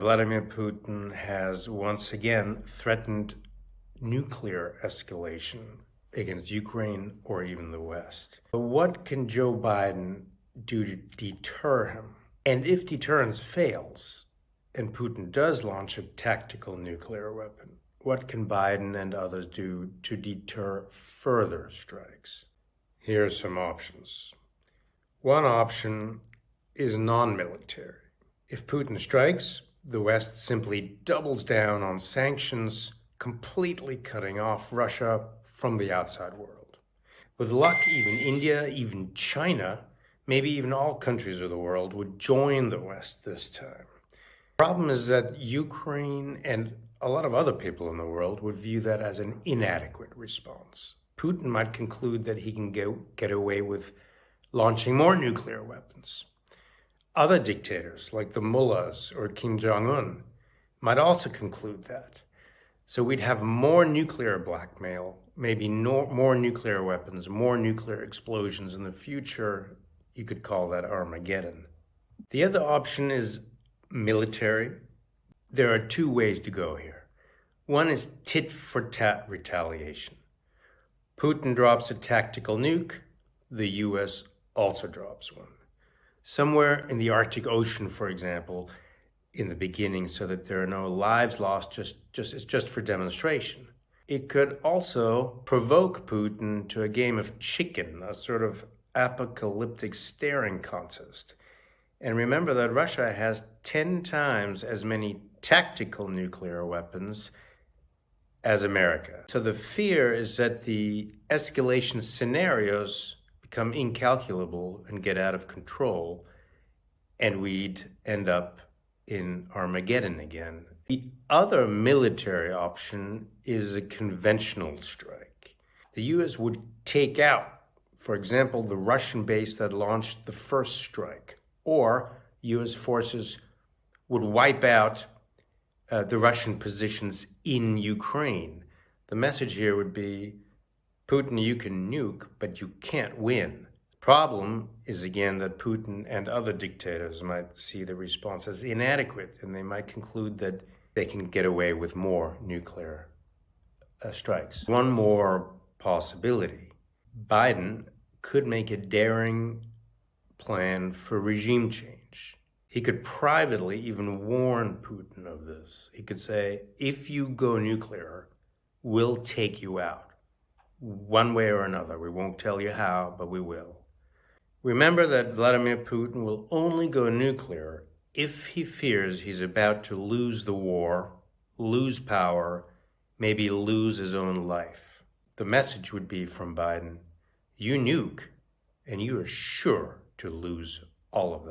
Vladimir Putin has once again threatened nuclear escalation against Ukraine or even the West. But what can Joe Biden do to deter him? And if deterrence fails, and Putin does launch a tactical nuclear weapon, what can Biden and others do to deter further strikes? Here are some options. One option is non-military. If Putin strikes, the West simply doubles down on sanctions, completely cutting off Russia from the outside world. With luck, even India, even China, maybe even all countries of the world would join the West this time. The problem is that Ukraine and a lot of other people in the world would view that as an inadequate response. Putin might conclude that he can get away with launching more nuclear weapons. Other dictators, like the mullahs or Kim Jong-un, might also conclude that. So we'd have more nuclear blackmail, maybe more nuclear weapons, more nuclear explosions in the future. You could call that Armageddon. The other option is military. There are two ways to go here. One is tit-for-tat retaliation. Putin drops a tactical nuke, the US also drops one. Somewhere in the Arctic Ocean, for example, in the beginning, so that there are no lives lost, it's just for demonstration. It could also provoke Putin to a game of chicken, a sort of apocalyptic staring contest. And remember that Russia has 10 times as many tactical nuclear weapons as America. So the fear is that the escalation scenarios become incalculable and get out of control, and we'd end up in Armageddon again. The other military option is a conventional strike. The US would take out, for example, the Russian base that launched the first strike, or US forces would wipe out the Russian positions in Ukraine. The message here would be, Putin, you can nuke, but you can't win. The problem is, again, that Putin and other dictators might see the response as inadequate, and they might conclude that they can get away with more nuclear strikes. One more possibility. Biden could make a daring plan for regime change. He could privately even warn Putin of this. He could say, if you go nuclear, we'll take you out. One way or another. We won't tell you how, but we will. Remember that Vladimir Putin will only go nuclear if he fears he's about to lose the war, lose power, maybe lose his own life. The message would be from Biden, you nuke, and you are sure to lose all of them.